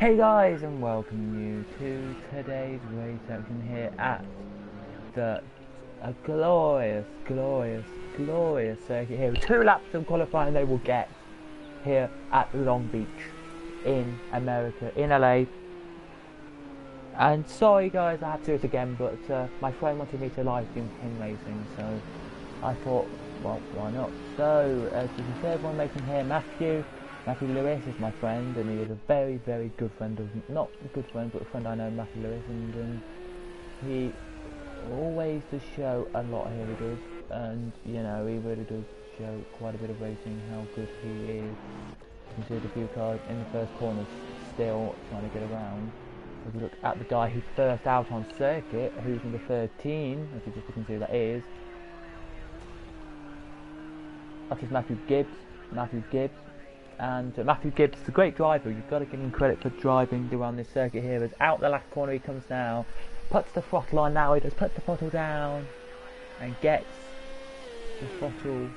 Hey guys, and welcome you to today's race action here at the glorious circuit here. 2 laps of qualifying they will get here at Long Beach in America, in LA. And sorry guys, I have to do it again, but my friend wanted me to live stream him racing, so I thought, well, why not? So, as you can see, everyone racing here, Matthew Lewis is my friend, and he is a very, very good friend of, not a good friend, but a friend I know, Matthew Lewis, and he always does show a lot here, he does, and, you know, he really does show quite a bit of racing, how good he is. You can see the few cars in the first corner still trying to get around. If you look at the guy who's first out on circuit, who's number 13, as you can see who that is. That is Matthew Gibbs. And Matthew Gibbs is a great driver. You've got to give him credit for driving around this circuit here. As out the last corner he comes now, puts the throttle on now. He just puts the throttle down and gets the throttle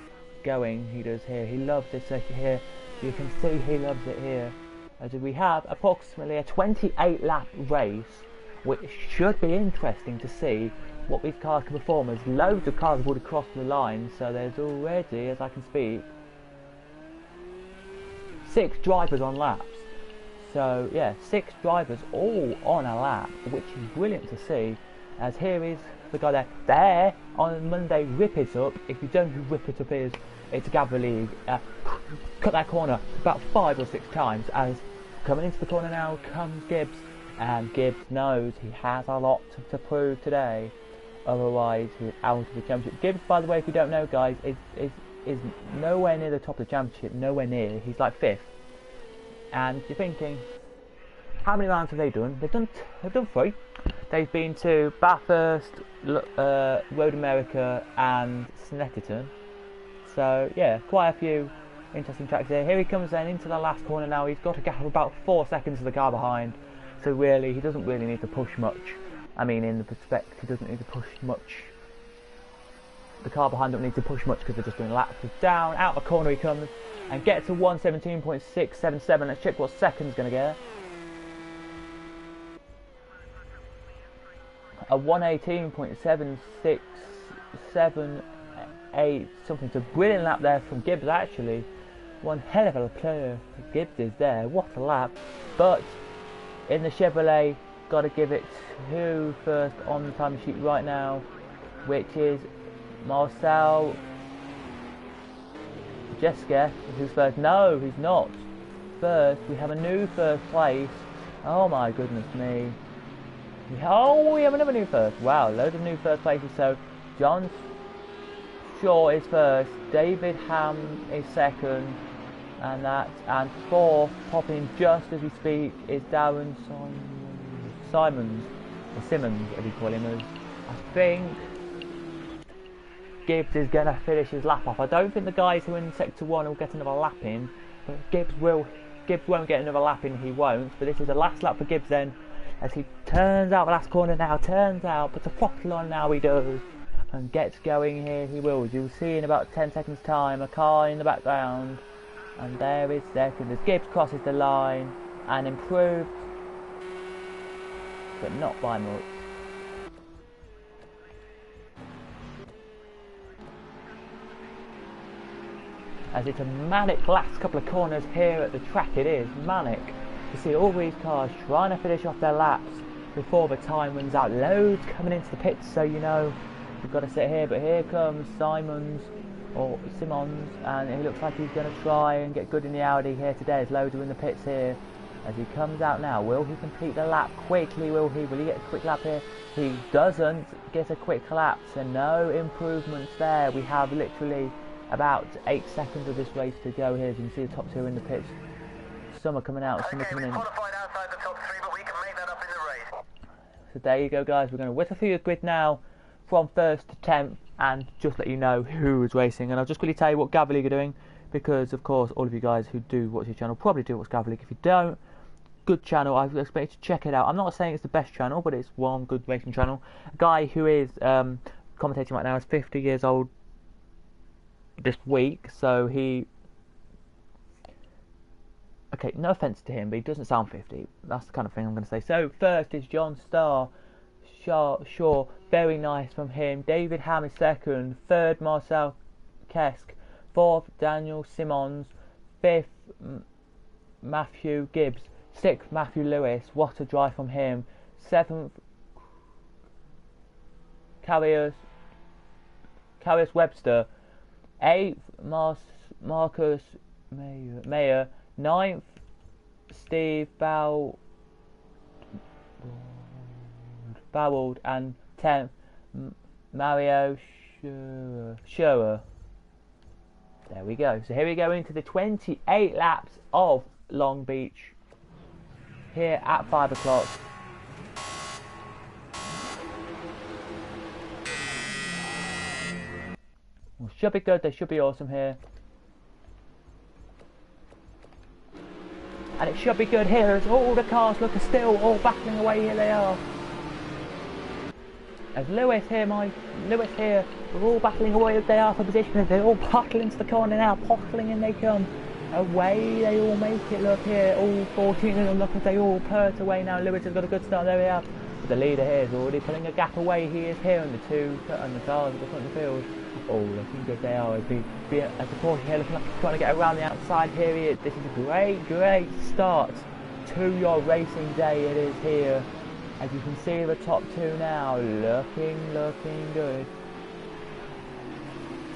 going. He does here. He loves this circuit here. You can see he loves it here. As we have approximately a 28 lap race, which should be interesting to see what these cars can perform, as loads of cars have already crossed the line. So there's already, as I can speak, 6 drivers on laps. So yeah, 6 drivers all on a lap, which is brilliant to see. As here is the guy there on Monday, Rip It Up. If you don't know who Rip It Up is, it's a Gabba League. Cut that corner about 5 or 6 times. As coming into the corner now comes Gibbs, and Gibbs knows he has a lot to prove today, otherwise he's out of the championship. Gibbs, by the way, if you don't know guys, is nowhere near the top of the championship, nowhere near. He's like 5th. And you're thinking, how many rounds have they done? They've done 3. They've been to Bathurst, Road America and Snetterton. So yeah, quite a few interesting tracks there. Here he comes then into the last corner now. He's got a gap of about 4 seconds to the car behind. So really, he doesn't really need to push much. I mean, in the perspective, he doesn't need to push much. The car behind don't need to push much because they're just doing laps. Down, out the corner he comes and gets to 1:17.677. Let's check what second's going to get. A 1:18.767.8 something. It's a brilliant lap there from Gibbs actually. One hell of a player Gibbs is there. What a lap. But in the Chevrolet, got to give it to first on the time sheet right now, which is Marcel Jeske, who's first. No, he's not first. We have a new first place. Oh my goodness me. Oh, we have another new first. Wow, loads of new first places. So John Shaw is first, David Ham is second, and 4th, popping just as we speak, is Darren Simmons, as we call him. As I think Gibbs is going to finish his lap off. I don't think the guys who are in sector 1 will get another lap in, but Gibbs won't get another lap in, he won't. But this is the last lap for Gibbs then, as he turns out the last corner now, puts a throttle on now, he does, and gets going here, he will. You'll see in about 10 seconds time, a car in the background, and there is second, as Gibbs crosses the line, and improved, but not by much. As it's a manic last couple of corners here at the track, it is manic. You see all these cars trying to finish off their laps before the time runs out. Loads coming into the pits, so you know we've got to sit here. But here comes Simmons, and it looks like he's going to try and get good in the Audi here today. There's loads are in the pits here. As he comes out now, will he complete the lap quickly? Will he get a quick lap here? He doesn't get a quick lap, so no improvements there. We have literally about 8 seconds of this race to go here. As you can see the top 2 in the pits. Some are coming out, some are coming in. Qualified outside the top 3, but we can make that up in the race. So there you go guys, we're going to whittle through the grid now from 1st to 10th and just let you know who is racing. And I'll just quickly tell you what Gabba League are doing, because of course all of you guys who do watch this channel probably do watch Gabba League. If you don't, good channel, I expect you to check it out. I'm not saying it's the best channel, but it's one good racing channel. A guy who is commentating right now is 50 years old this week, so he Okay, no offence to him, but he doesn't sound 50. That's the kind of thing I'm going to say. So first is John Shaw, very nice from him. David Ham is second. Third, Marcel Kesk. Fourth, Daniel Simmons. Fifth, Matthew Gibbs. Sixth, Matthew Lewis. What a drive from him. Seventh, Carriers Webster. Eighth, Marcus Mayer. Ninth, Steve Bowald, and 10th, Mario Scherer. There we go. So here we go into the 28 laps of Long Beach here at 5 o'clock. Well, should be good. They should be awesome here. And it should be good here as all the cars look are still all battling away. Here they are. As Lewis here, we're all battling away as they are for position. They're all pottling into the corner now. Pottling in they come. Away they all make it. Look here, all 14 of them. Look as they all pert away now. Lewis has got a good start. There we are. But the leader here is already pulling a gap away. He is here on the two and the cars at the front of the field. Oh, looking good they are. As the Porsche here looking like he's trying to get around the outside. Here he is. This is a great start to your racing day. It is here. As you can see, the top two now looking good.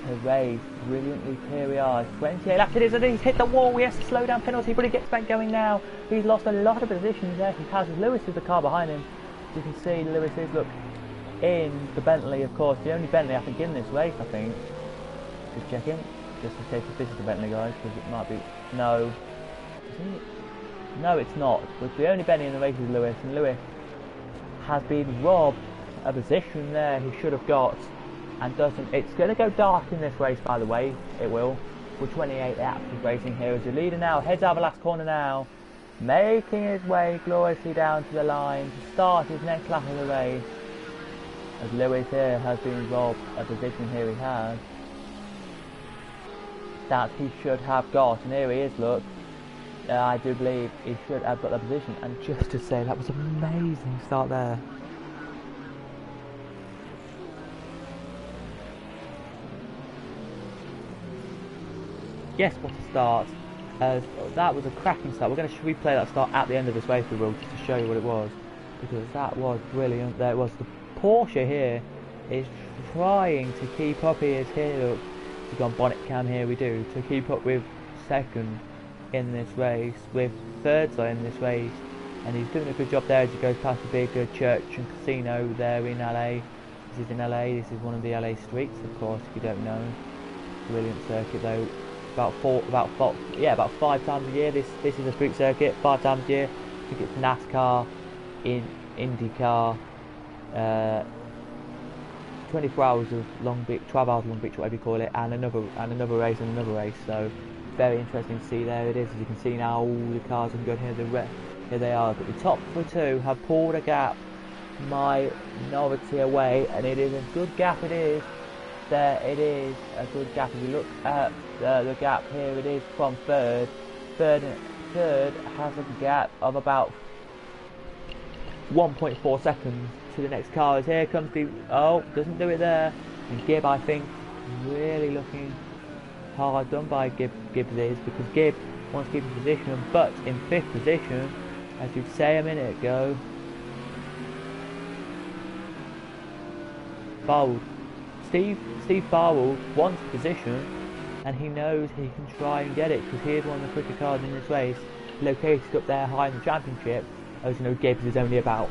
To race brilliantly. Here we are. 28 laps it is, and he's hit the wall. He has to slow down penalty, but he gets back going now. He's lost a lot of positions there. He passes Lewis with the car behind him. You can see Lewis is in the Bentley, of course, the only Bentley I think in this race, I think. Just checking, just in case if this is the Bentley, guys, because it might be. No, no, it's not. But the only Bentley in the race is Lewis, and Lewis has been robbed a position there he should have got, and doesn't. It's going to go dark in this race, by the way. It will. For 28 laps of racing here as the leader now heads out of the last corner now, making his way gloriously down to the line to start his next lap of the race. As Lewis here has been robbed a position here he has that he should have got, and here he is, look. I do believe he should have got that position, and just to say that was an amazing start there. Yes, what a start. That was a cracking start. We're going to replay that start at the end of this race, we will, just to show you what it was, because that was brilliant. There was the Porsche here is trying to keep up. He is here, look, we've got bonnet cam here, we do, to keep up with second in this race, with third in this race, and he's doing a good job there as he goes past the big church and casino there in LA. This is in LA, this is one of the LA streets, of course, if you don't know. Brilliant circuit though. About 5 times a year this is a street circuit, 5 times a year. I think it's NASCAR, IndyCar, 24 hours of Long Beach, 12 hours of Long Beach, whatever you call it, and another race and another race. So very interesting to see. There it is, as you can see now, all the cars are good here. Here they are, but the top two have pulled a gap minority away, and it is a good gap. It is. There it is, a good gap. If you look at the gap here, it is from third. Third has a gap of about 1.4 seconds to the next car. As here comes the doesn't do it there. And Gibb, I think, really looking hard done by Gibbs is, because Gibb wants to keep his position, but in 5th position, as you say a minute ago. Bold. Steve Farwell wants position, and he knows he can try and get it, because he is one of the quicker cars in this race, located up there high in the championship. As you know, Gibbs is only about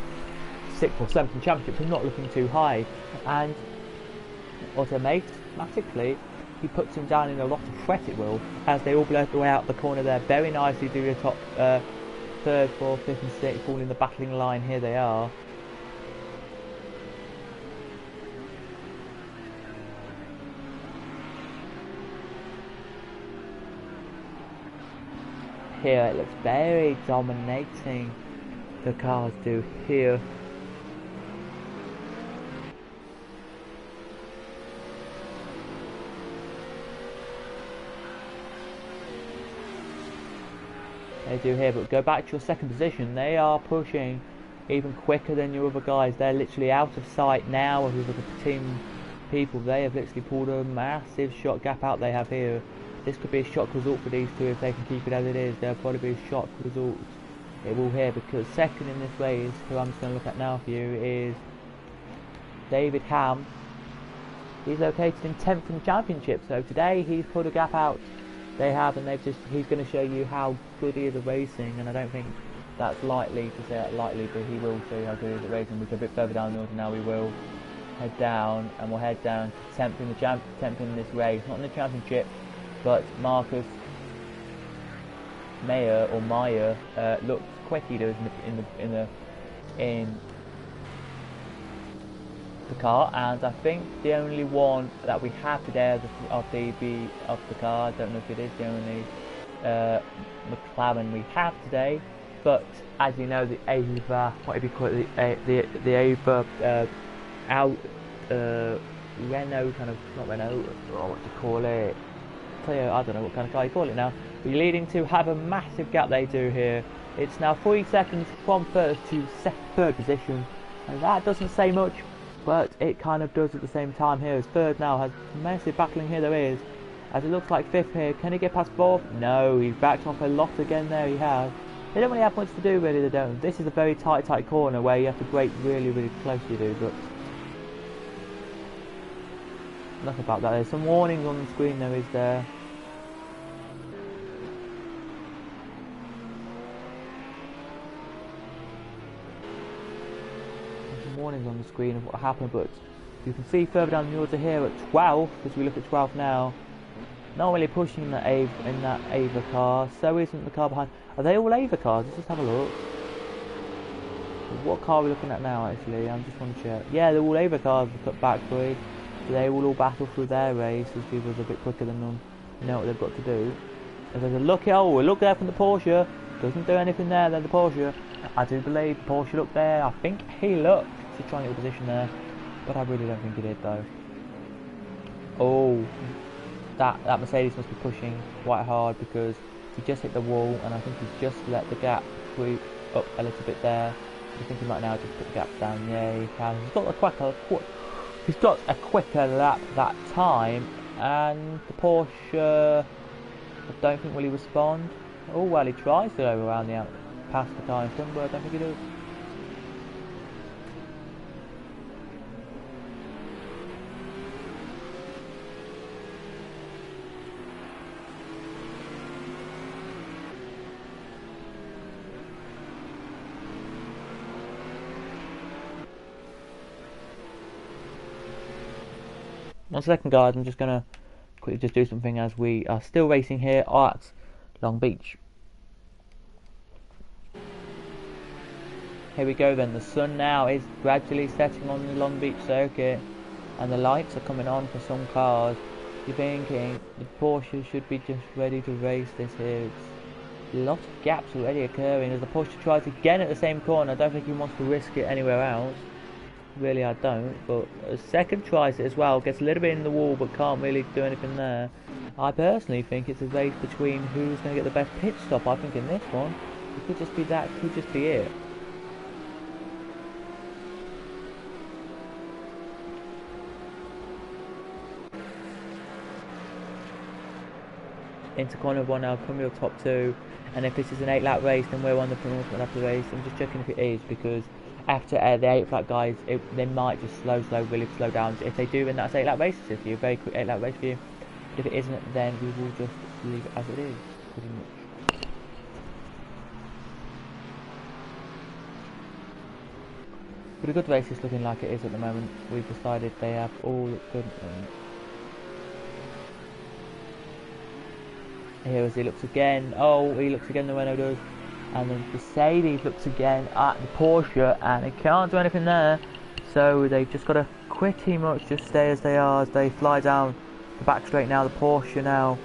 6th or 7th in the championship, so not looking too high, and automatically he puts him down in a lot of threat, it will, as they all blow their way out the corner there very nicely, do the top 3rd, 4th, 5th and 6th, all in the battling line. Here they are. Here it looks very dominating, the cars do here. they do here. But go back to your second position. They are pushing even quicker than your other guys. They're literally out of sight now with the team people. They have literally pulled a massive shot gap out they have here. This could be a shock result for these two if they can keep it as it is. There'll probably be a shock result. It will here, because second in this race, who I'm just going to look at now for you, is David Ham. He's located in 10th in the championship, so today he's pulled a gap out. They have, and he's going to show you how good he is at racing, and I don't think that's likely to say that lightly, but he will show you how good he is at racing. We're a bit further down the order now. We will head down, and we'll head down to 10th in the 10th in this race, not in the championship, but Marcus Meyer looked quick. He does in the car, and I think the only one that we have today of the car, I don't know if it is the only McLaren we have today, but as you know, the Ava, what do you call it, the Ava Renault kind of, not Renault, what do you call it, Toyota, I don't know what kind of car you call it now, but you're leading to have a massive gap they do here. It's now 40 seconds from first to third position, and that doesn't say much, but it kind of does at the same time here, as third now has massive battling here there is, as it looks like fifth here. Can he get past fourth? No, he's backed off a lot again there, he has. They don't really have much to do, really, they don't. This is a very tight corner where you have to brake really close, you do, but enough about that. There's some warnings on the screen there, is there. Warnings on the screen of what happened, but you can see further down the order here at 12th, as we look at 12th now, not really pushing that in that Ava car, so isn't the car behind. Are they all Ava cars? Let's just have a look. What car are we looking at now, actually? I just want to check. Yeah, they're all Ava cars cut back three, so they will all battle through their race as people's a bit quicker than them. You know what they've got to do. If there's a look, oh, look there from the Porsche, doesn't do anything there, then the Porsche. I do believe Porsche looked there, I think he looked to try and get a position there, but I really don't think he did though. Oh, that Mercedes must be pushing quite hard, because he just hit the wall, and I think he's just let the gap creep up a little bit there. I think he might now just put the gap down. Yeah, he can. He's got a quicker lap that time, and the Porsche, I don't think will he respond. Oh well, he tries to go around the past the car in front, but I don't think he does. One second, guys, I'm just going to quickly just do something as we are still racing here at Long Beach. Here we go then, the sun now is gradually setting on the Long Beach circuit, and the lights are coming on for some cars. You're thinking the Porsche should be just ready to race this here. It's a lot of gaps already occurring as the Porsche tries again at the same corner. I don't think he wants to risk it anywhere else. Really I don't, but a second tries it as well, gets a little bit in the wall but can't really do anything there. I personally think it's a race between who's going to get the best pit stop. I think in this one, it could just be that, could just be it. Into corner one now, come your top two, and if this is an 8-lap race, then we're on the penultimate lap of the race. I'm just checking if it is, because after the 8-lap guys, they might just really slow down. If they do, then that's 8-lap race. It's a very quick 8-lap race for you. But if it isn't, then we will just leave it as it is, pretty much. But a good race is looking like it is at the moment. We've decided they have all looked good. Here as he looks again. Oh, he looks again, the Renault does. And then Mercedes looks again at the Porsche, and they can't do anything there. So they've just got to pretty much just stay as they are as they fly down the back straight now. The Porsche now,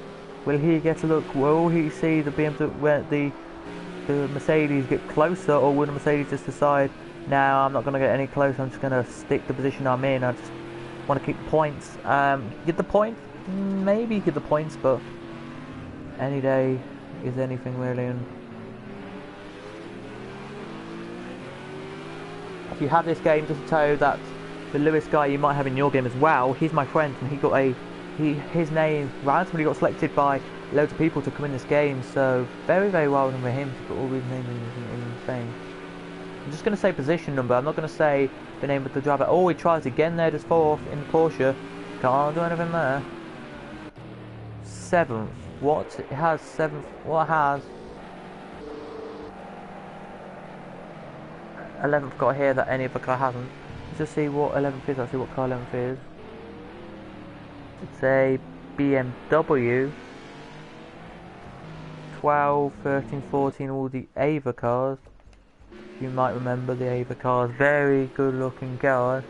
will he get a look? Will he see the BMW, where the Mercedes get closer, or will the Mercedes just decide, no, I'm not going to get any closer, I'm just going to stick the position I'm in, I just want to keep points. Get the point? Maybe get the points, but any day is anything really. And if you have this game, just to tell you that the Lewis guy you might have in your game as well, he's my friend, and his name randomly got selected by loads of people to come in this game, so very, very well done for him to put all his names in the thing. I'm just going to say position number, I'm not going to say the name of the driver. Oh, he tries again there, just 4th in the Porsche. Can't do anything there. 7th. What? It has 7th. What has 11th got here that any other car hasn't. Let's just see what 11th is. I'll see what car 11th is. It's a BMW. 12, 13, 14, all the Ava cars. You might remember the Ava cars. Very good looking cars.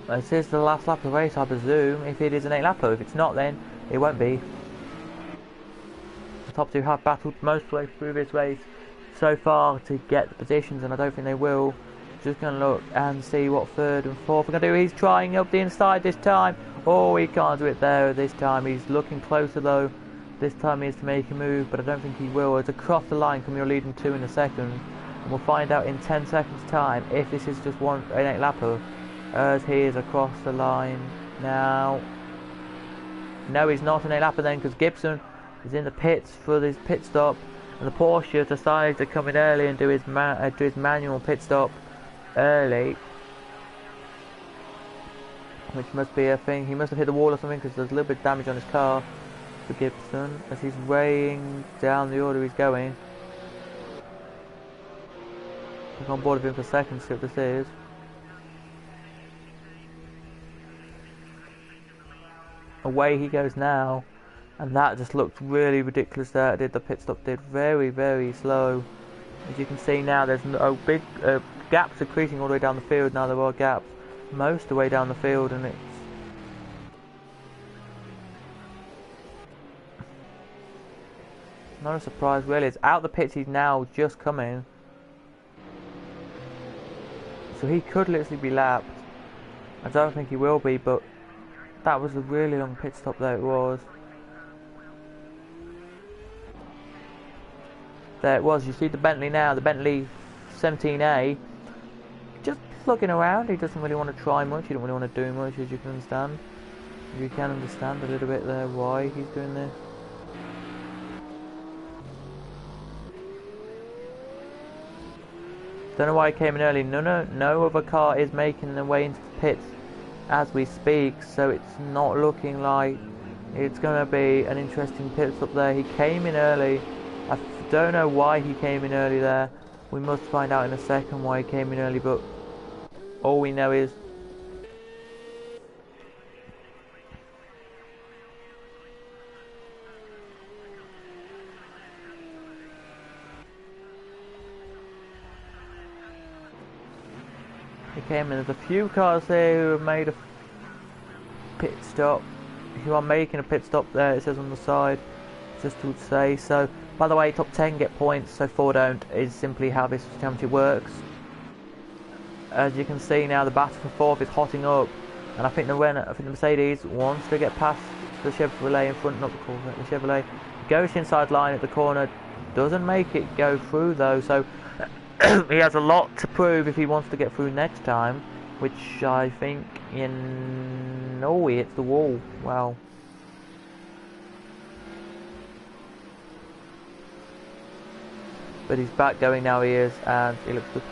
This is the last lap of the race, I presume, if it is an 8 lapper. If it's not, then it won't be. The top 2 have battled most way through this race so far to get the positions, and I don't think they will. Just going to look and see what 3rd and 4th are going to do. He's trying up the inside this time. Oh, he can't do it there this time. He's looking closer though. This time he is to make a move, but I don't think he will. It's across the line coming your leading 2 in a second. And we'll find out in 10 seconds time if this is just an 8 lapper, as he is across the line now. No, he's not an 8 lapper then, because Gibson is in the pits for this pit stop, and the Porsche decided to come in early and do his manual pit stop early, which must be a thing. He must have hit the wall or something, because there's a little bit of damage on his car for Gibson as he's weighing down the order he's going. Look on board with him for a second to see what this is. Away he goes now, and that just looked really ridiculous there. The pit stop did very, very slow. As you can see now, there's no big gaps are creasing all the way down the field. Now there are gaps most of the way down the field, and it's not a surprise really. It's out the pits, he's now just coming. So he could literally be lapped. I don't think he will be, but that was a really long pit stop there it was. There it was. You see the Bentley now, the Bentley 17A. Just looking around, he doesn't really want to try much, he doesn't really want to do much, as you can understand. You can understand a little bit there why he's doing this. Don't know why he came in early. No other car is making their way into the pits as we speak, so it's not looking like it's going to be an interesting pit stop there. He came in early. I don't know why he came in early there. We must find out in a second why he came in early, but all we know is he came in. There's a few cars there who have made a pit stop, who are making a pit stop there, it says on the side, just to say. So, by the way, top 10 get points, so 4 don't, is simply how this championship works. As you can see now, the battle for 4th is hotting up, and I think the Mercedes wants to get past the Chevrolet in front, not the Corvette, the Chevrolet. Goes inside line at the corner, doesn't make it go through though, so he has a lot to prove if he wants to get through next time, which I think oh, he hits the wall. Wow. But he's back going now, he is, and he looks good.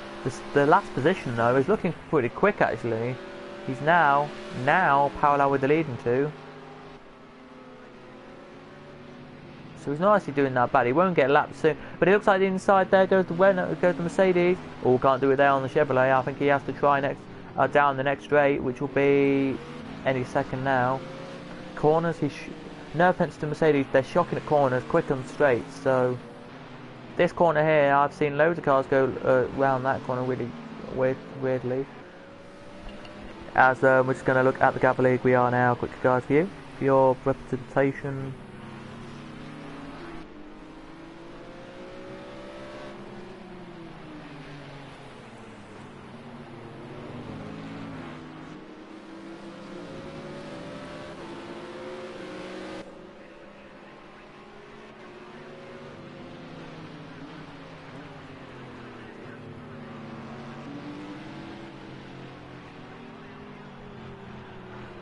The last position though is looking pretty quick actually. He's now parallel with the leading 2. So he's not actually doing that bad. He won't get lapped soon. But it looks like the inside there goes the Mercedes. Oh, can't do it there on the Chevrolet. I think he has to try next down the next straight, which will be any second now. Corners, no offense to Mercedes, they're shocking at corners, quick and straight. So this corner here, I've seen loads of cars go around that corner really weirdly. As we're just going to look at the Gabba League, we are now. Quick guys for you, for your representation.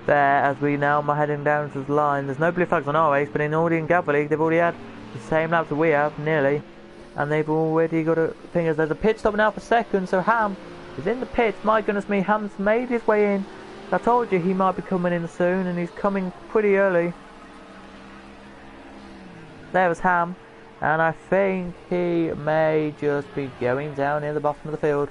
there as we now are heading down to the line. There's no blue flags on our race, but in Audi and Cadwell League they've already had the same laps that we have, nearly. And they've already got a thing. There's a pit stop now for second, so Ham is in the pits. My goodness me, Ham's made his way in. I told you he might be coming in soon, and he's coming pretty early. There was Ham, and I think he may just be going down near the bottom of the field.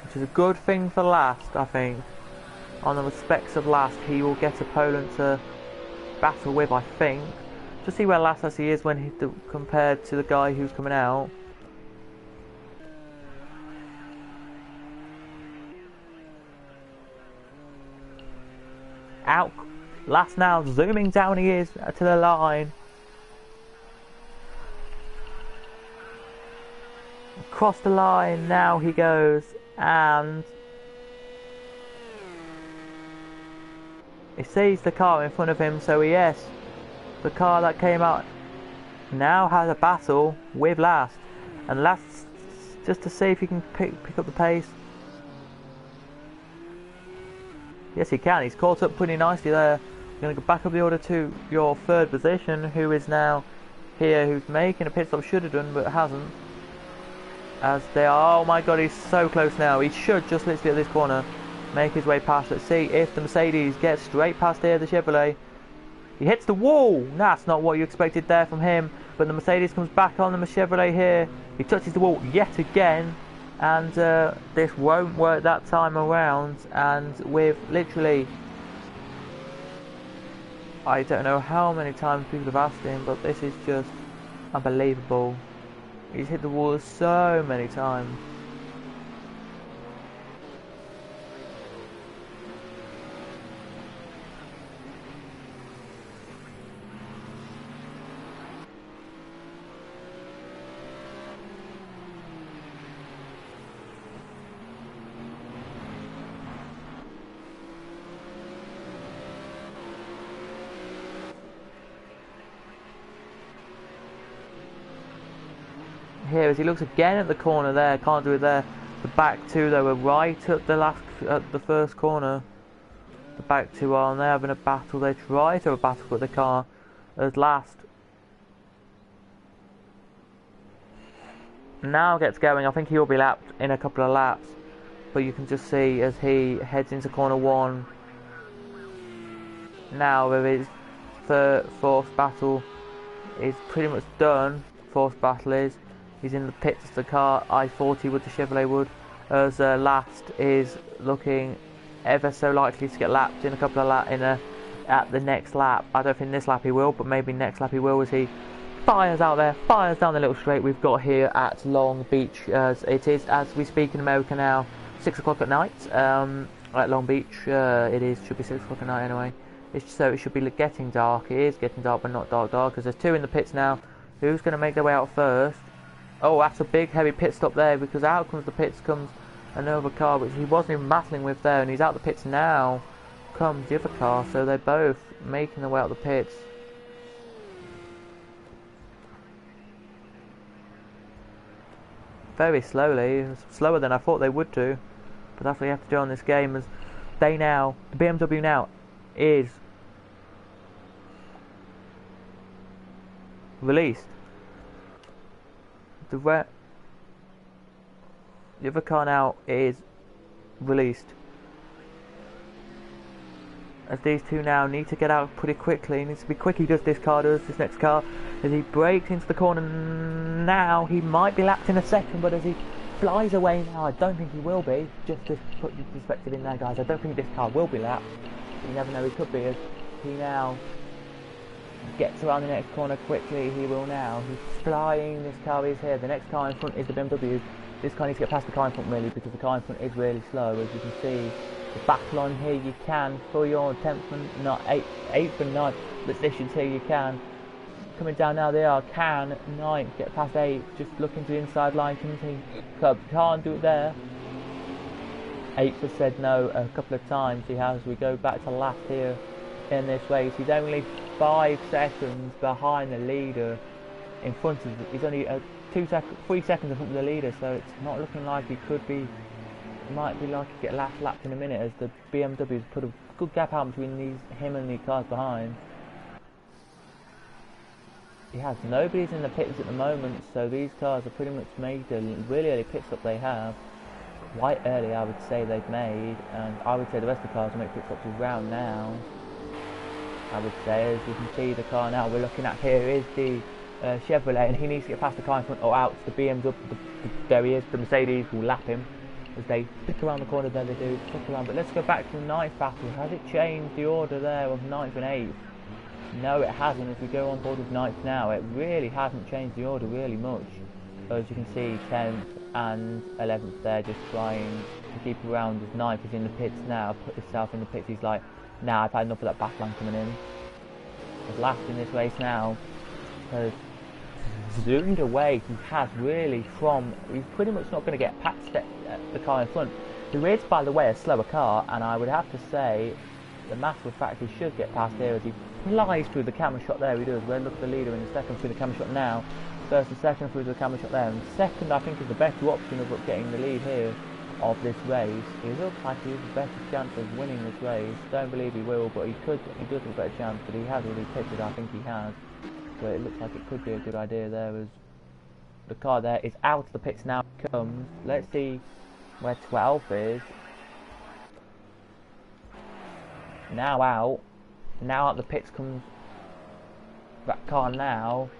Which is a good thing for last, I think. On the respects of last, he will get a opponent to battle with, I think. To see where last as he is when he's compared to the guy who's coming out. Out last now, zooming down he is to the line. Across the line now he goes, and he sees the car in front of him, so yes, the car that came out now has a battle with last, and last just to see if he can pick up the pace. Yes, he can. He's caught up pretty nicely there. You're going to go back up the order to your third position, who is now here, who's making a pit stop, should have done, but hasn't. As they are, oh my god, he's so close now. He should just literally at this corner make his way past. Let's see if the Mercedes gets straight past here, the Chevrolet. He hits the wall. That's not what you expected there from him, but the Mercedes comes back on the Chevrolet here. He touches the wall yet again. And this won't work that time around, and with literally, I don't know how many times people have asked him, but this is just unbelievable. He's hit the wall so many times. Here as he looks again at the corner there, can't do it there. The back two though are right at the first corner. The back two are, and they're having a battle. They try to have a battle, but they can't. As last now gets going, I think he'll be lapped in a couple of laps, but you can just see as he heads into corner one. Now with his fourth battle is pretty much done. Fourth battle is. He's in the pits of the car, I-40 with the Chevrolet would, as last is looking ever so likely to get lapped in a couple of laps at the next lap. I don't think this lap he will, but maybe next lap he will, as he fires out there, fires down the little straight we've got here at Long Beach, as it is, as we speak in America now, 6 o'clock at night, at Long Beach. Should be 6 o'clock at night anyway. So it should be getting dark. It is getting dark, but not dark, because there's two in the pits now. Who's going to make their way out first? Oh, that's a big heavy pit stop there, because out comes the pits comes another car which he wasn't even battling with there, and he's out the pits now. Comes the other car, so they're both making their way out the pits. Very slowly, slower than I thought they would do, but that's what you have to do on this game. As the BMW now is released. The other car now is released. As these two now need to get out pretty quickly. He needs to be quick. He does, this next car. As he breaks into the corner now, he might be lapped in a second, but as he flies away now, I don't think he will be. Just to put the perspective in there, guys, I don't think this car will be lapped. You never know, he could be, as he now gets around the next corner quickly. He will now. He's flying. This car is here. The next car in front is the BMW. This car needs to get past the car in front really, because the car in front is really slow. As you can see, the battle on here, you can for your 10th and not 8th and 9th positions here. You can coming down now. They are 9th, get past 8. Just looking to the inside line. Can't do it there. 8th has said no a couple of times. He has. We go back to last here in this race. He's only 5 seconds behind the leader. in front of. He's only 3 seconds in front of the leader, so it's not looking like he could be. It might be like he get last lapped in a minute, as the BMWs put a good gap out between him and the cars behind. He has nobody's in the pits at the moment, so these cars are pretty much made the really early pit stop they have. Quite early, I would say they've made, and I would say the rest of the cars will make pit stops around now. I would say, as you can see, the car now we're looking at here is the Chevrolet, and he needs to get past the car in front or out. The BMW, there he is. The Mercedes will lap him as they flick around the corner. There they do, flick around. But let's go back to the ninth battle. Has it changed the order there of 9th and 8th? No, it hasn't. If we go on board with 9th now, it really hasn't changed the order really much. As you can see, 10th and 11th there just trying to keep around as 9th is in the pits now. Put himself in the pits. He's like, nah, I've had enough of that backline coming in. As last in this race now has zoomed away. He has really from. He's pretty much not going to get past the car in front, who is, by the way, a slower car, and I would have to say the matter of fact he should get past here as he flies through the camera shot there. He does. Well, look at the leader in the second through the camera shot now. First and second through the camera shot there, and second I think is the better option of getting the lead here of this race. He looks like he has a better chance of winning this race. Don't believe he will, but he does have a better chance, but he has already pitted. I think he has. So it looks like it could be a good idea there, as the car there is out of the pits now. Comes. Let's see where 12 is. Now out. Now out the pits comes that car now.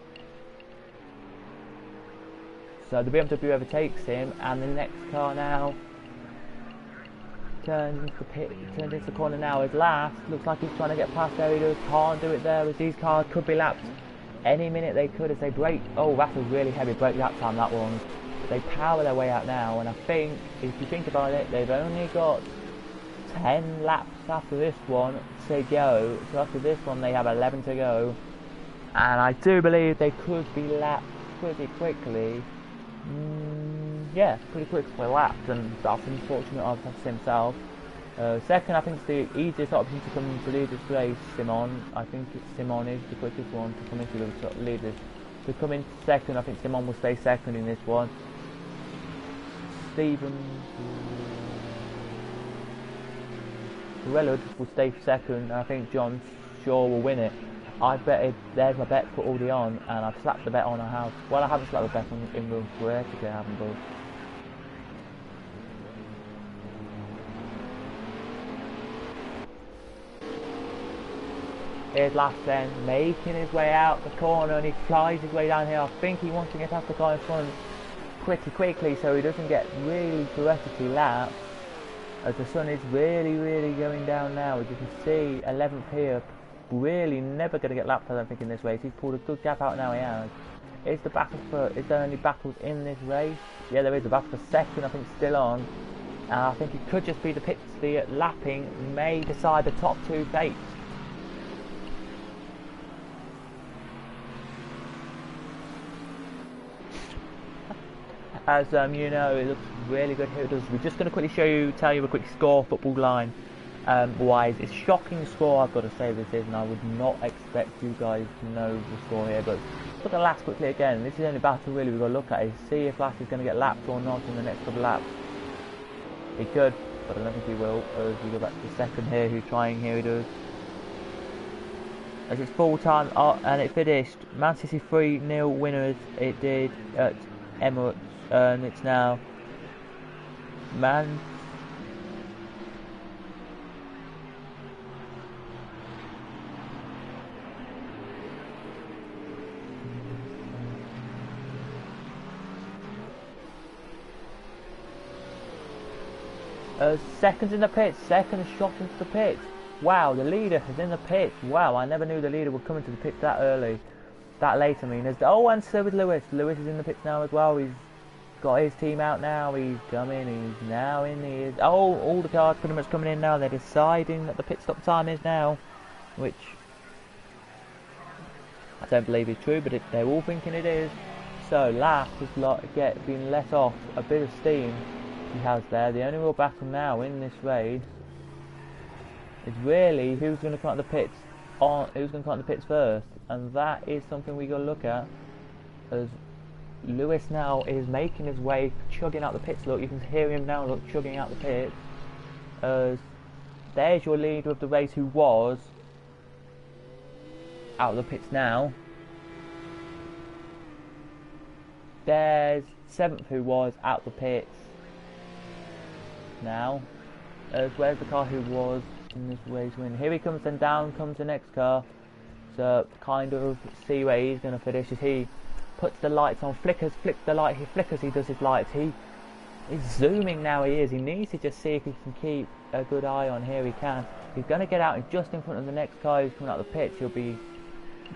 So the BMW overtakes him, and the next car now turns into the corner now as last. Looks like he's trying to get past there. He does. Can't do it there, as these cars could be lapped any minute. They could, as they brake. Oh, that's a really heavy brake lap time, that one. They power their way out now, and I think if you think about it, they've only got 10 laps after this one to go. So after this one they have 11 to go, and I do believe they could be lapped pretty quickly. Yeah, pretty quickly lapped, and that's unfortunate of himself. Second, I think it's the easiest option to come to lead this race, Simon. I think Simon is the quickest one to come into the leaders. To come in second, I think Simon will stay second in this one. Stephen Rellard will stay second. I think John Shaw will win it. I've betted, there's my bet put already on, and I've slapped the bet on. I have. Well, I haven't slapped the bet on in real square today, I haven't, but. Here's Lassen making his way out the corner, and he flies his way down here. I think he wants to get past the car in front pretty quickly so he doesn't get really theoretically lapped, as the sun is really going down now. As you can see, 11th here, really never going to get lapped, I don't think, in this race. He's pulled a good gap out now, he has. Is there any battles in this race? Yeah, there is. A battle for second, I think, still on. And I think it could just be the lapping may decide the top two fates. As you know, it looks really good here. We're just going to tell you a quick score, football line wise. It's shocking score, I've got to say this is, and I would not expect you guys to know the score here. But look at Lass quickly again. This is the only battle really we've got to look at, is see if Lass is going to get lapped or not in the next couple of laps. He could, but I don't think he will. As we go back to the second here, who's trying here, he does. As it's full time, and it finished Man City 3-0 winners. It did at Emirates. And it's now Man seconds in the pits, second shot into the pits. Wow, the leader is in the pits. Wow, I never knew the leader would come into the pits that early, that late. I mean, and so is Lewis. Lewis is in the pits now as well. He's got his team out now. He's coming. He's now in here. Oh, all the cars pretty much coming in now. They're deciding that the pit stop time is now, which I don't believe is true, but they're all thinking it is. So last has been let off a bit of steam. He has there. The only real battle now in this race is really who's going to come out the pits first, and that is something we got to look at. as Lewis now is making his way, chugging out the pits. Look, you can hear him now, look, chugging out the pits. As there's your leader of the race, who was out of the pits now. There's 7th, who was out the pits now. As where's the car who was in this race win? Here he comes, then down comes the next car. So kind of see where he's going to finish as he puts the lights on, flickers the light, he flickers, he does his lights, he is zooming now, he needs to just see if he can keep a good eye on. Here he can, he's going to get out and just in front of the next car who's coming out of the pits. He'll be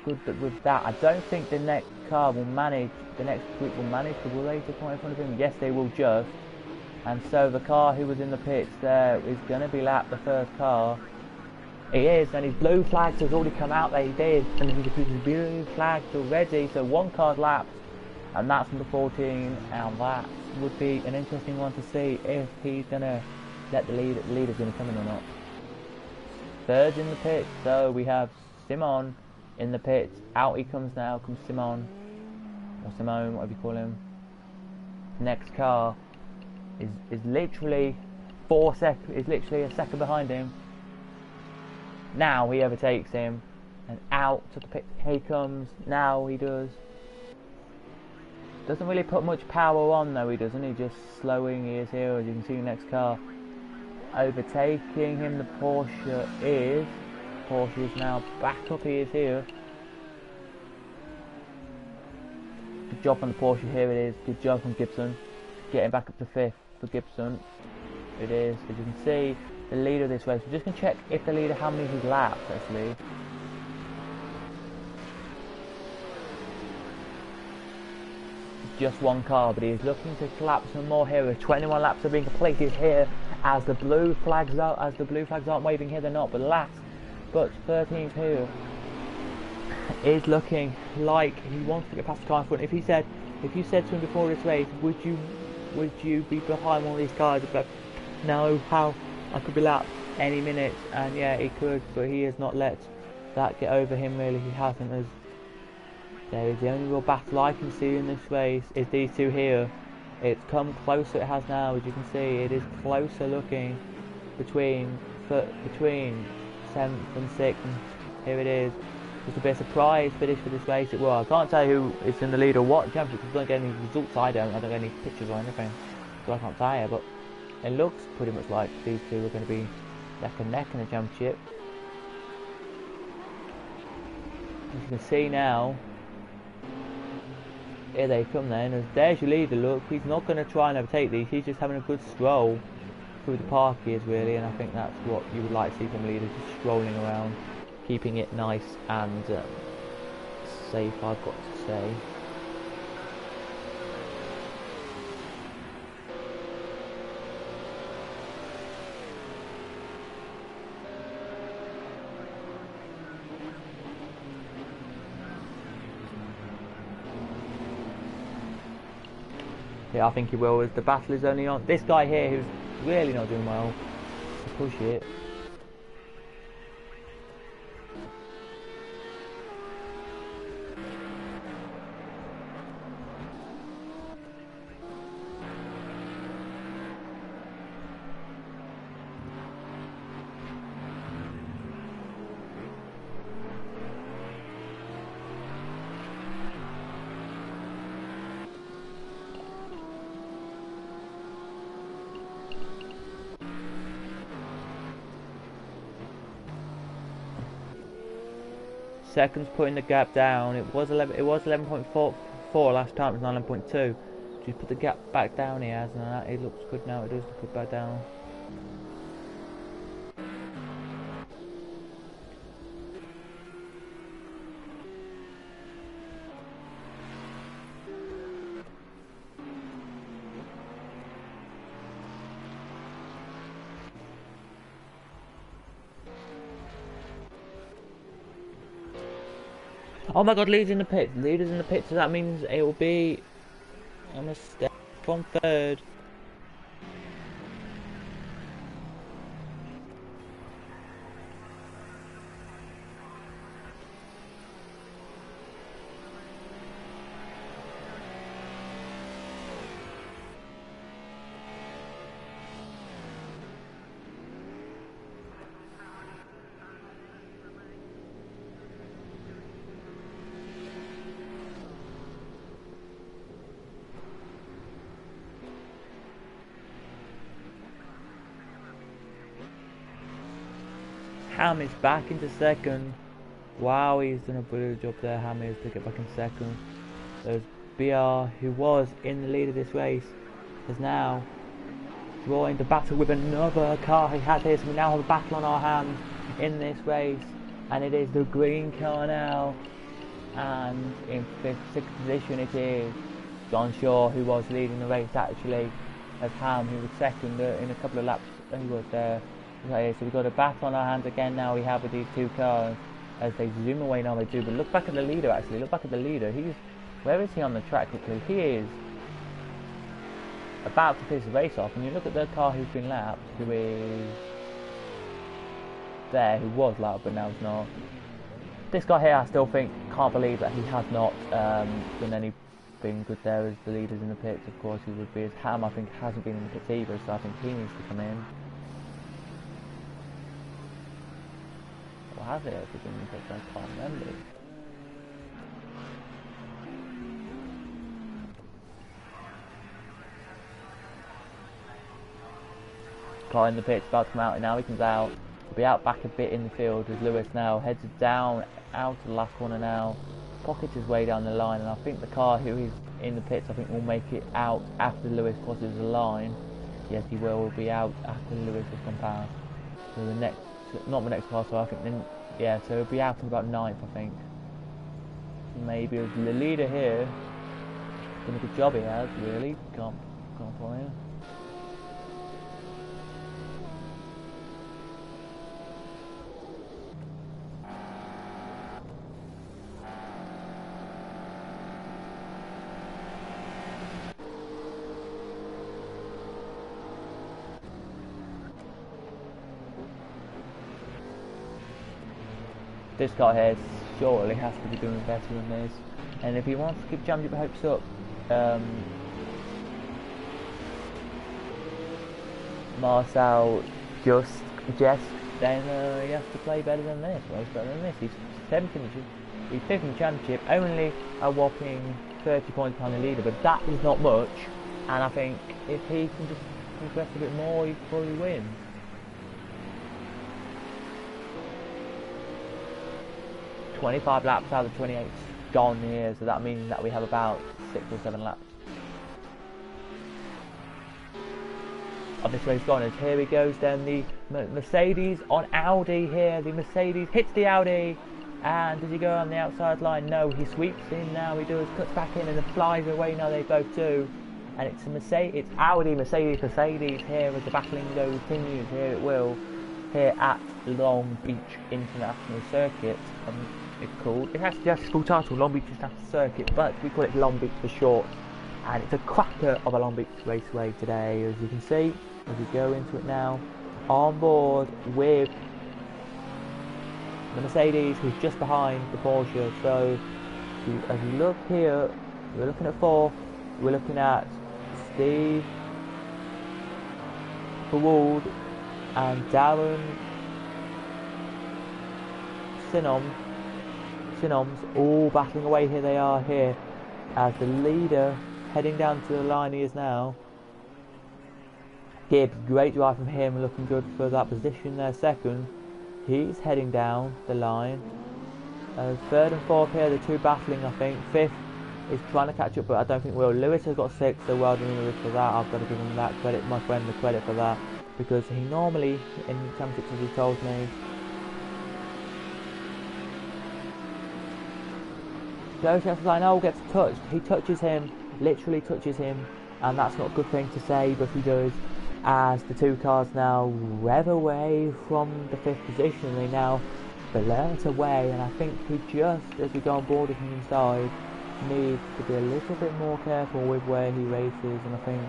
good with that. I don't think the next car will manage, the next group will manage, but will they to come in front of him? Yes, they will just. And so the car who was in the pits there is going to be lapped, the first car. He is, and his blue flags has already come out there, he did, and his blue flags already, so one car's lapped, and that's number 14, and that would be an interesting one to see if he's going to let the leader's going to come in or not. Third in the pits, so we have Simon in the pits, out he comes now, comes Simon, or Simone, whatever you call him. Next car is literally is literally a second behind him. Now he overtakes him, and out to the pit he comes. Now he doesn't really put much power on though, he doesn't, he just slowing. He is here, as you can see, the next car overtaking him. The Porsche is now back up, he is here. Good job on the Porsche, here it is, good job from Gibson, getting back up to 5th for Gibson. It is, as you can see, the leader of this race. We're just going to check if the leader, how many he's lapped actually. Just one car, but he's looking to lap some more here. 21 laps are being completed here as the blue flags out, as the blue flags aren't waving here, they're not, but last but 13th here is looking like he wants to get past the car in front. If you said to him before this race, would you be behind one of these cars? But no, how I could be lapped any minute, and yeah, he could, but he has not let that get over him really. He hasn't. As there is the only real battle I can see in this race is these two here. It's come closer, it has now, as you can see, it is closer looking between 7th and 6th, and here it is. It's a bit of a surprise finish for this race. Well, I can't tell you who is in the lead or what championship because I don't get any results. I don't get any pictures or anything, so I can't tell you, but it looks pretty much like these two are going to be neck and neck in the championship. As you can see now, here they come then, as there's your leader. Look, he's not going to try and overtake these, he's just having a good stroll through the park he is really, and I think that's what you would like to see from a leader, just strolling around, keeping it nice and safe, I've got to say. Yeah, I think he will, as the battle is only on. This guy here who's really not doing well to push it. Seconds putting the gap down. It was 11.44 last time. It's 9.2. Just put the gap back down. He has, and it looks good now. It does look good back down. Oh my god, leaders in the pits. Leaders in the pits, so that means it will be on a step from 3rd. Ham is back into second. Wow, he's done a brilliant job there, Ham is, to get back in second. There's BR, who was in the lead of this race, is now drawing the battle with another car he had here. So we now have a battle on our hands in this race, and it is the green car now. And in sixth position it is John Shaw, who was leading the race actually, as Ham, who was second in a couple of laps. He was there. So we've got a battle on our hands again now. We have with these two cars as they zoom away. Now they do, but look back at the leader. Actually, look back at the leader. Where is he on the track quickly? He is about to finish the race off. And you look at the car who's been lapped, who is there, who was lapped but now is not. This guy here, I still think, can't believe that he has not done anything good there as the leaders in the pits. Of course, he would be. As Ham, I think, hasn't been in the pits either, so I think he needs to come in. Or has it actually been in the pits? I can't remember. Car in the pits, about to come out, and now he comes out. He'll be out back a bit in the field as Lewis now heads down out of the last corner now, pockets his way down the line, and I think the car who is in the pits, I think, will make it out after Lewis crosses the line. Yes, he will be out after Lewis has gone past. So the next, not the next car, so I think then, yeah, so he'll be out in about 9th, I think. Maybe the leader here, done a good job he has, really, can't follow him. This guy here surely has to be doing better than this, and if he wants to keep championship hopes up, Marcel just then he has to play better than this, race better than this. He's 7th he's 5th in the championship, only a whopping 30 points behind the leader, but that is not much, and I think if he can just progress a bit more, he probably wins. 25 laps out of 28 gone here, so that means that we have about 6 or 7 laps of this race gone. As here he goes then, the Mercedes on Audi here. The Mercedes hits the Audi, and does he go on the outside line? No, he sweeps in now, he does, cuts back in and then flies away. Now they both do, and it's Audi, Mercedes here as the battling continues. Here it will, here at Long Beach International Circuit. It's called, it has the full title, Long Beach International Circuit, but we call it Long Beach for short, and it's a cracker of a Long Beach raceway today, as you can see as we go into it now. On board with the Mercedes, who's just behind the Porsche. So as you look here, we're looking at 4th, we're looking at Steve Perwold and Darren Sinoms all battling away. Here they are here as the leader heading down to the line. He is now. Gibbs, great drive from him, looking good for that position there. 2nd, he's heading down the line. 3rd and 4th here, the two battling, I think. 5th is trying to catch up, but I don't think will. Lewis has got 6th, so well done Lewis for that. I've got to give him that credit, my friend, the credit for that, because he normally in championships, as he told me, goes against the line, oh, gets touched. He touches him, literally touches him, and that's not a good thing to say, but he does. As the two cars now rev away from the 5th position, they now blurt away, and I think he just, as we go on board with him inside, needs to be a little bit more careful with where he races, and I think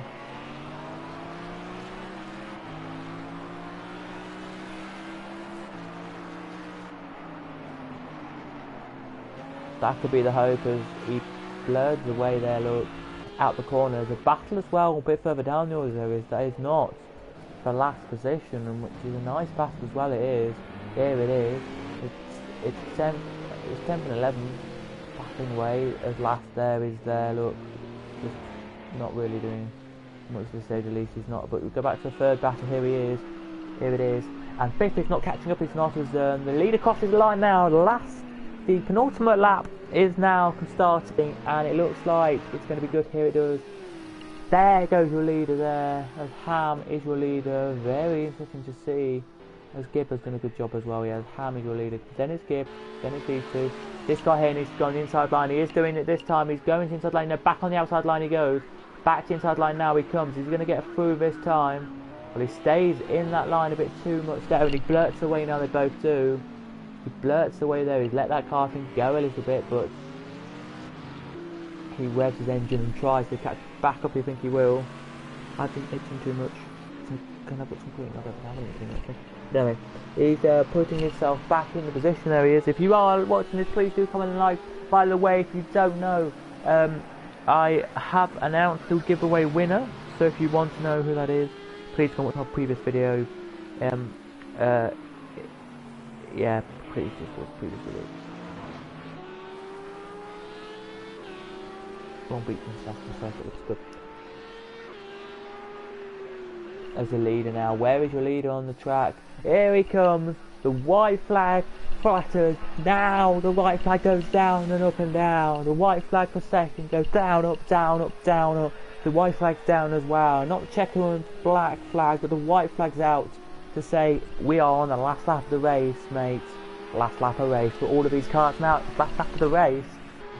that could be the hope, as he blurs away there, look, out the corner. There's a battle as well, a bit further down the order, that is not for last position, and which is a nice battle as well. It is, here it is, it's 10th and 11th, battling away, as last there is there, look, just not really doing much to say the least, he's not, but we go back to the 3rd battle. Here he is, here it is, and 5th is not catching up. It's not as the leader crosses the line now. The penultimate lap is now starting, and it looks like it's going to be good. Here it does. There goes your leader there, as Ham is your leader. Very interesting to see, as Gibb has done a good job as well. Yeah, Ham is your leader. Then it's Gibb, then it's these two. This guy here needs to go on the inside line. He is doing it this time. He's going to inside line now. Back on the outside line he goes. Back to inside line now he comes. He's going to get through this time. Well, he stays in that line a bit too much there, and he blurts away now. They both do. He blurts away there. He's let that car thing go a little bit, but he revs his engine and tries to catch back up. You think he will? I think it's him too much. So can I put some clean? I don't have anything actually. Anyway, he's putting himself back in the position. There he is. If you are watching this, please do comment and like. By the way, if you don't know, I have announced the giveaway winner. So if you want to know who that is, please comment on our previous video. Yeah, please just watch previous video. Long Beach GT3, it looks good. As the leader now, where is your leader on the track? Here he comes. The white flag flutters. Now the white flag goes down and up and down. The white flag for second goes down, up, down, up, down, up. The white flag's down as well. Not the checkered black flag, but the white flag's out to say we are on the last lap of the race, mate. Last lap of the race for all of these cars now. Last lap of the race,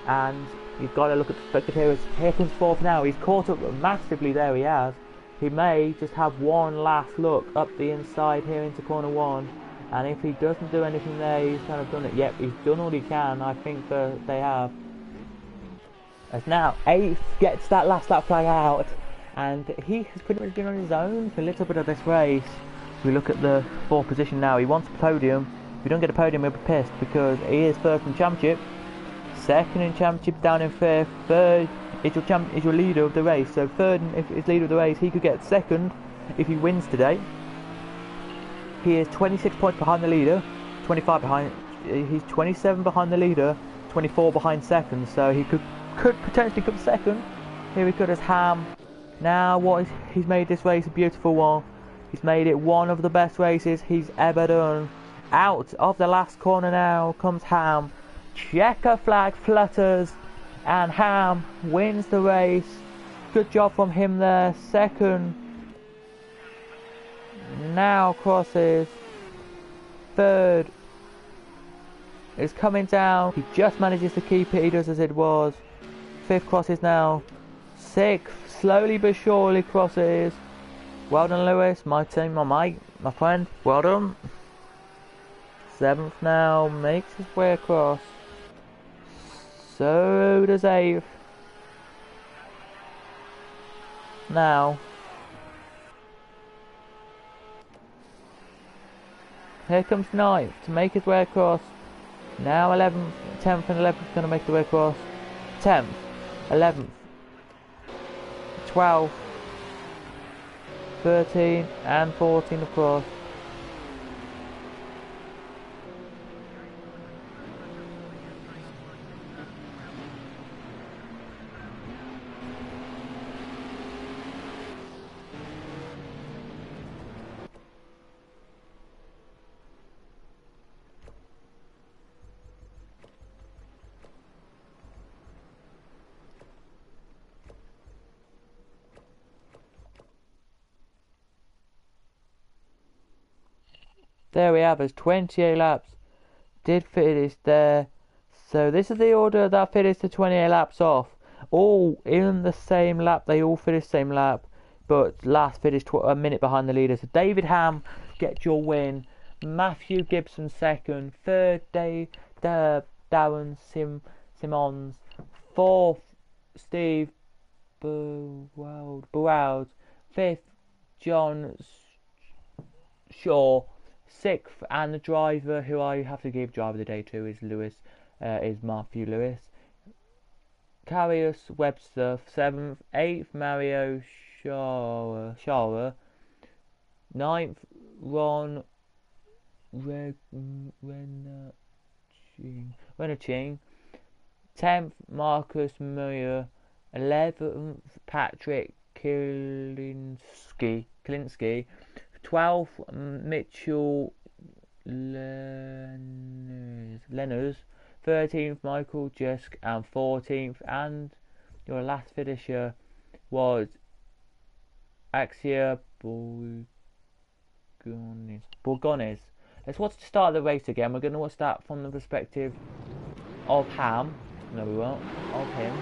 and you've got to look at the spectators. Here comes 4th now. He's caught up massively there. He has. He may just have one last look up the inside here into corner 1, and if he doesn't do anything there, he's kind of done it. Yep, he's done all he can. I think that they have. As now 8th gets that last lap flag out, and he has pretty much been on his own for a little bit of this race. We look at the 4th position now. He wants a podium. If we don't get a podium, he'll be pissed because he is 1st in championship, 2nd in championship, down in 5th, 3rd is your leader of the race. So 3rd, if he's leader of the race, he could get 2nd if he wins today. He is 26 points behind the leader, 25 behind. He's 27 behind the leader, 24 behind 2nd. So he could potentially come 2nd. Here he could as Ham. Now he's made this race a beautiful one. He's made it one of the best races he's ever done. Out of the last corner now comes Ham. Checker flag flutters, and Ham wins the race. Good job from him there. 2nd now crosses. 3rd is coming down. He just manages to keep it. He does as it was. 5th crosses now. 6th slowly but surely crosses. Well done, Lewis. My team, my friend. Well done. 7th now makes his way across. So does 8th. Now here comes 9th to make his way across. Now 11th, 10th and 11th going to make the way across. 10th, 11th, 12th, 13 and 14 across. There we have it, 28 laps. Did finish there. So this is the order that finished the 28 laps off. All in the same lap. They all finished the same lap. But last finished a minute behind the leader. So David Ham gets your win. Matthew Gibson 2nd. 3rd, Darren Simmons. 4th, Steve Burrowd. 5th, John Shaw. 6th, and the driver who I have to give driver of the day to is Matthew Lewis. Carius Webster 7th, 8th Mario Shara, 9th Ron Renaching, 10th Marcus Muir, 11th Patrick Klinsky, 12th 12th, Mitchell Lenners. 13th, Michael Jusk, and 14th. And your last finisher was Axia Borgones. Let's watch the start of the race again. We're going to watch that from the perspective of Ham. No, we won't. Of him.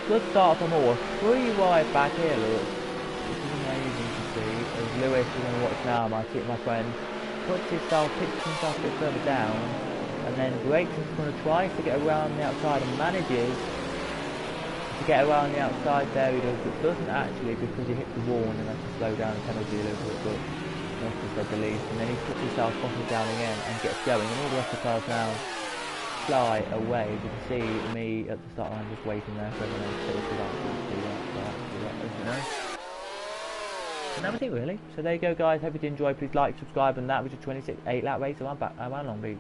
Good start from all. 3 wide back here, look. This is amazing to see. As Lewis, we're going to watch now, my friend, pitches himself a bit further down, and then Brayton's going to try to get around the outside and manages to get around the outside there. He does, but doesn't actually, because he hit the wall and then has to slow down the penalty a little bit, but must have said the least. And then he puts himself bottom down again and gets going, and all the rest of the cars now fly away. You can see me at the start line just waiting there for everyone else to do that, you know. And that was it really. So there you go guys, hope you did enjoy. Please like, subscribe, and that was your 26 8 lap race around Long Beach.